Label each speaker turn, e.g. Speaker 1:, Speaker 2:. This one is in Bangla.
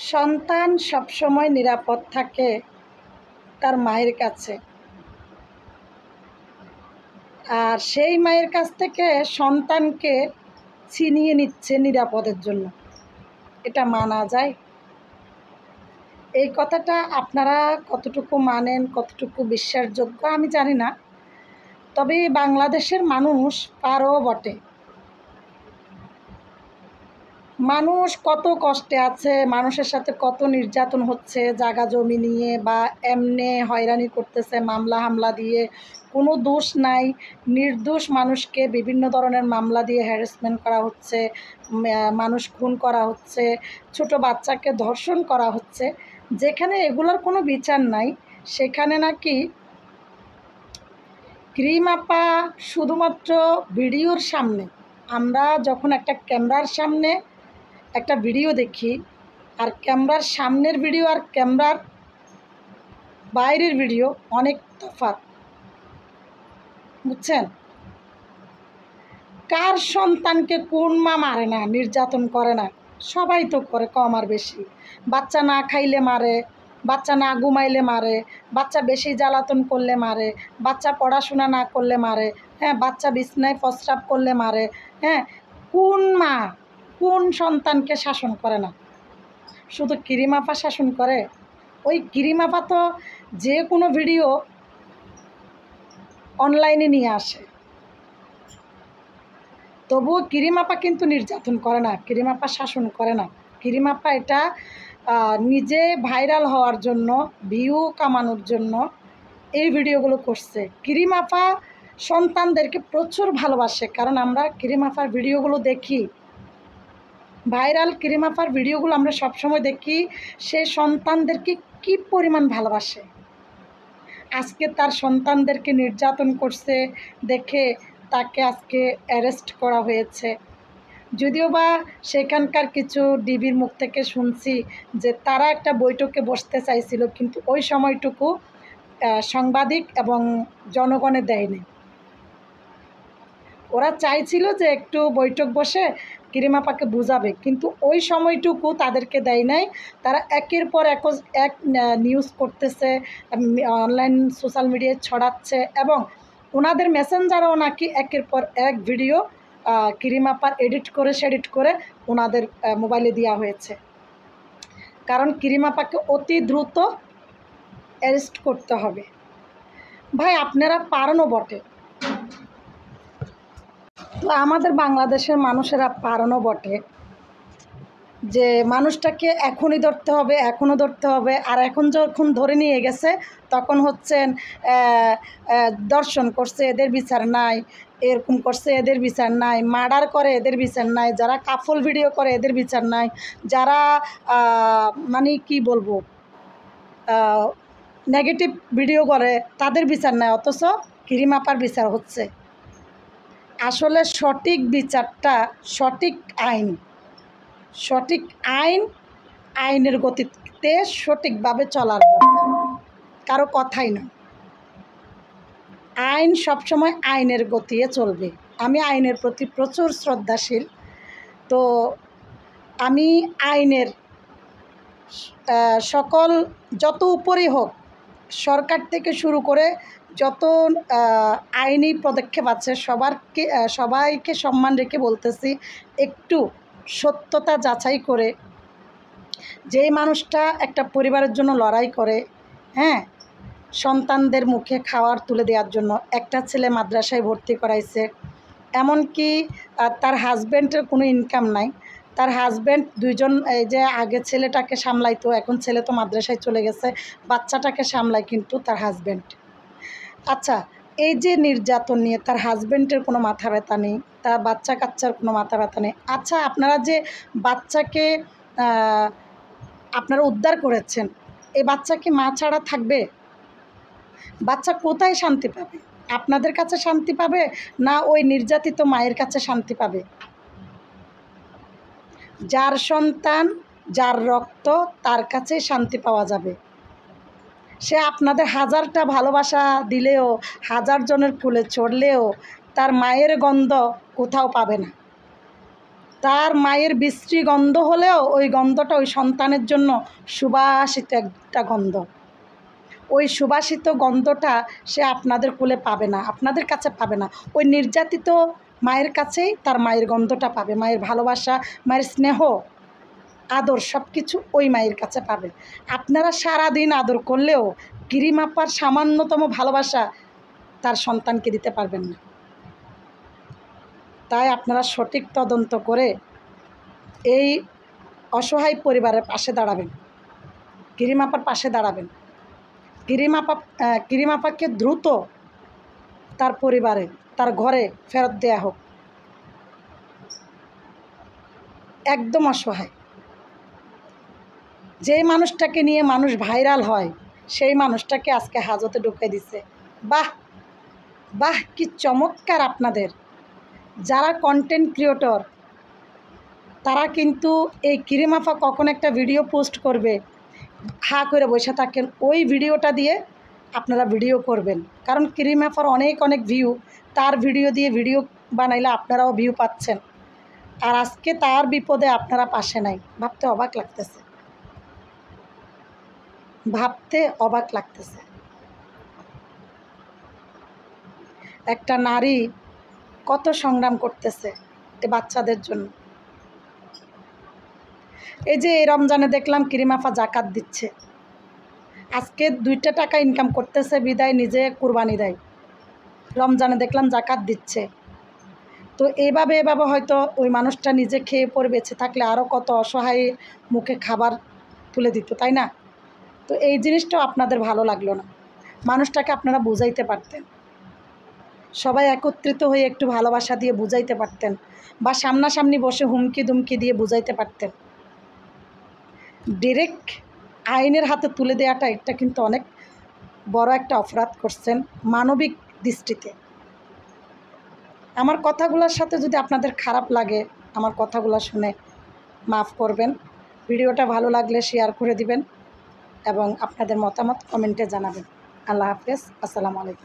Speaker 1: সন্তান সবসময় নিরাপদ থাকে তার মায়ের কাছে, আর সেই মায়ের কাছ থেকে সন্তানকে ছিনিয়ে নিচ্ছে নিরাপদের জন্য। এটা মানা যায়? এই কথাটা আপনারা কতটুকু মানেন, কতটুকু বিশ্বাসযোগ্য আমি জানি না। তবে বাংলাদেশের মানুষ পারও বটে। মানুষ কত কষ্টে আছে, মানুষের সাথে কত নির্যাতন হচ্ছে জায়গা জমি নিয়ে, বা এমনি হয়রানি করতেছে মামলা হামলা দিয়ে। কোনো দোষ নাই, নির্দোষ মানুষকে বিভিন্ন ধরনের মামলা দিয়ে হ্যারাসমেন্ট করা হচ্ছে, মানুষ খুন করা হচ্ছে, ছোট বাচ্চাকে ধর্ষণ করা হচ্ছে। যেখানে এগুলোর কোনো বিচার নাই, সেখানে নাকি ক্রিম আপা শুধুমাত্র ভিডিওর সামনে, আমরা যখন একটা ক্যামেরার সামনে একটা ভিডিও দেখি, আর ক্যামেরার সামনের ভিডিও আর ক্যামেরার বাইরের ভিডিও অনেক তফাৎ, বুঝছেন? কার সন্তানকে কোন মা মারে না, নির্যাতন করে না? সবাই তো করে, কম আর বেশি। বাচ্চা না খাইলে মারে, বাচ্চা না ঘুমাইলে মারে, বাচ্চা বেশি জ্বালাতন করলে মারে, বাচ্চা পড়াশোনা না করলে মারে, হ্যাঁ, বাচ্চা বিছনায় প্রস্রাব করলে মারে। হ্যাঁ, কোন মা কোন সন্তানকে শাসন করে না? শুধু ক্রিম আপা শাসন করে? ওই ক্রিম আপা তো যে কোনো ভিডিও অনলাইনে নিয়ে আসে, তবুও ক্রিম আপা কিন্তু নির্যাতন করে না, ক্রিম আপা শাসন করে না। ক্রিম আপা এটা নিজে ভাইরাল হওয়ার জন্য, ভিউ কামানোর জন্য এই ভিডিওগুলো করছে। ক্রিম আপা সন্তানদেরকে প্রচুর ভালোবাসে, কারণ আমরা ক্রিম আপার ভিডিওগুলো দেখি, ভাইরাল ক্রিম আপার ভিডিওগুলো আমরা সবসময় দেখি। সে সন্তানদেরকে কী পরিমাণ ভালোবাসে। আজকে তার সন্তানদেরকে নির্যাতন করছে দেখে তাকে আজকে অ্যারেস্ট করা হয়েছে। যদিও বা সেখানকার কিছু ডিবির মুখ থেকে শুনছি যে তারা একটা বৈঠকে বসতে চাইছিল, কিন্তু ওই সময়টুকু সাংবাদিক এবং জনগণে দেয়নি। ওরা চাইছিল যে একটু বৈঠক বসে ক্রিম আপাকে বুঝাবে, কিন্তু ওই সময়টুকু তাদেরকে দেয় নাই। তারা একের পর এক নিউজ করতেছে, অনলাইন সোশ্যাল মিডিয়ায় ছড়াচ্ছে, এবং ওনাদের মেসেঞ্জারও নাকি একের পর এক ভিডিও ক্রিম আপার এডিট করে ওনাদের মোবাইলে দেওয়া হয়েছে। কারণ ক্রিম আপাকে অতি দ্রুত অ্যারেস্ট করতে হবে। ভাই, আপনারা পারেনও বটে, তো আমাদের বাংলাদেশের মানুষেরা পারেনও বটে যে মানুষটাকে এখনই ধরতে হবে, এখনও ধরতে হবে। আর এখন যখন ধরে নিয়ে গেছে, তখন হচ্ছেন দর্শন করছে এদের বিচার নাই, এরকম করছে এদের বিচার নাই, মার্ডার করে এদের বিচার নাই, যারা কাফল ভিডিও করে এদের বিচার নাই, যারা মানে কি বলবো নেগেটিভ ভিডিও করে তাদের বিচার নাই, অথচ ক্রিম আপার বিচার হচ্ছে। আসলে সঠিক বিচারটা, সঠিক আইনের গতিতে সঠিকভাবে চলার দরকার, কারো কথাই না। আইন সবসময় আইনের গতিতে চলবে। আমি আইনের প্রতি প্রচুর শ্রদ্ধাশীল, তো আমি আইনের সকল যত উপরেই হোক, সরকার থেকে শুরু করে যত আইনি পদক্ষেপ আছে সবাইকে সম্মান রেখে বলতেছি, একটু সত্যতা যাচাই করে। যেই মানুষটা একটা পরিবারের জন্য লড়াই করে, হ্যাঁ, সন্তানদের মুখে খাওয়ার তুলে দেওয়ার জন্য, একটা ছেলে মাদ্রাসায় ভর্তি করাইছে, এমনকি তার হাজব্যান্ডের কোনো ইনকাম নাই, তার হাজব্যান্ড দুইজন, এই যে আগে ছেলেটাকে সামলাইতো, এখন ছেলে তো মাদ্রাসায় চলে গেছে, বাচ্চাটাকে সামলায় কিন্তু তার হাজব্যান্ড। আচ্ছা, এই যে নির্যাতন নিয়ে তার হাজব্যান্ডের কোনো মাথা ব্যথা নেই, তার বাচ্চা কাচ্চার কোনো মাথা ব্যথা নেই। আচ্ছা, আপনারা যে বাচ্চাকে আপনারা উদ্ধার করেছেন, এই বাচ্চা কি মা ছাড়া থাকবে? বাচ্চা কোথায় শান্তি পাবে? আপনাদের কাছে শান্তি পাবে, না ওই নির্যাতিত মায়ের কাছে শান্তি পাবে? যার সন্তান, যার রক্ত, তার কাছে শান্তি পাওয়া যাবে। সে আপনাদের হাজারটা ভালোবাসা দিলেও, হাজার জনের কুলে চড়লেও তার মায়ের গন্ধ কোথাও পাবে না। তার মায়ের বিশ্রী গন্ধ হলেও ওই গন্ধটা ওই সন্তানের জন্য সুবাসিত একটা গন্ধ। ওই সুবাসিত গন্ধটা সে আপনাদের কোলে পাবে না, আপনাদের কাছে পাবে না। ওই নির্যাতিত মায়ের কাছেই তার মায়ের গন্ধটা পাবে, মায়ের ভালোবাসা, মায়ের স্নেহ, আদর সব কিছু ওই মায়ের কাছে পাবে। আপনারা সারাদিন আদর করলেও কিরিমাপার সামান্যতম ভালোবাসা তার সন্তানকে দিতে পারবেন না। তাই আপনারা সঠিক তদন্ত করে এই অসহায় পরিবারের পাশে দাঁড়াবেন, কিরিমাপার পাশে দাঁড়াবেন। কিরিমাপাকে দ্রুত তার পরিবারে, তার ঘরে ফেরত দেয়া হোক। একদম অসহায়। যেই মানুষটাকে নিয়ে মানুষ ভাইরাল হয় সেই মানুষটাকে আজকে হাজতে ঢুকে দিছে। বাহ বাহ, কি চমৎকার! আপনাদের যারা কন্টেন্ট ক্রিয়েটর তারা কিন্তু এই কিরিমাপা কখন একটা ভিডিও পোস্ট করবে হা করে বসে থাকেন, ওই ভিডিওটা দিয়ে আপনারা ভিডিও করবেন। কারণ কিরিমাপার অনেক অনেক ভিউ, তার ভিডিও দিয়ে ভিডিও বানাইলে আপনারাও ভিউ পাচ্ছেন। আর আজকে তার বিপদে আপনারা পাশে নাই, ভাবতে অবাক লাগতেছে, ভাবতে অবাক লাগতেছে। একটা নারী কত সংগ্রাম করতেছে এই বাচ্চাদের জন্য। এই যে এই রমজানে দেখলাম কিরিমাপা জাকাত দিচ্ছে, আজকে 2টা টাকা ইনকাম করতেছে বিদায় নিজে কুরবানি দেয়, রমজানে দেখলাম জাকাত দিচ্ছে। তো এভাবে হয়তো ওই মানুষটা নিজে খেয়ে পরে বেঁচে থাকলে আরও কত অসহায় মুখে খাবার তুলে দিত, তাই না? তো এই জিনিসটাও আপনাদের ভালো লাগলো না, মানুষটাকে আপনারা বুঝাইতে পারতেন, সবাই একত্রিত হয়ে একটু ভালোবাসা দিয়ে বুঝাইতে পারতেন, বা সামনাসামনি বসে হুমকি দুমকি দিয়ে বুঝাইতে পারতেন। ডিরেক্ট আইনের হাতে তুলে দেওয়াটা এটা কিন্তু অনেক বড় একটা অপরাধ করছেন মানবিক দৃষ্টিতে। আমার কথাগুলোর সাথে যদি আপনাদের খারাপ লাগে, আমার কথাগুলো শুনে মাফ করবেন। ভিডিওটা ভালো লাগলে শেয়ার করে দিবেন এবং আপনাদের মতামত কমেন্টে জানাবেন। আল্লাহ হাফেজ, আসসালামু আলাইকুম।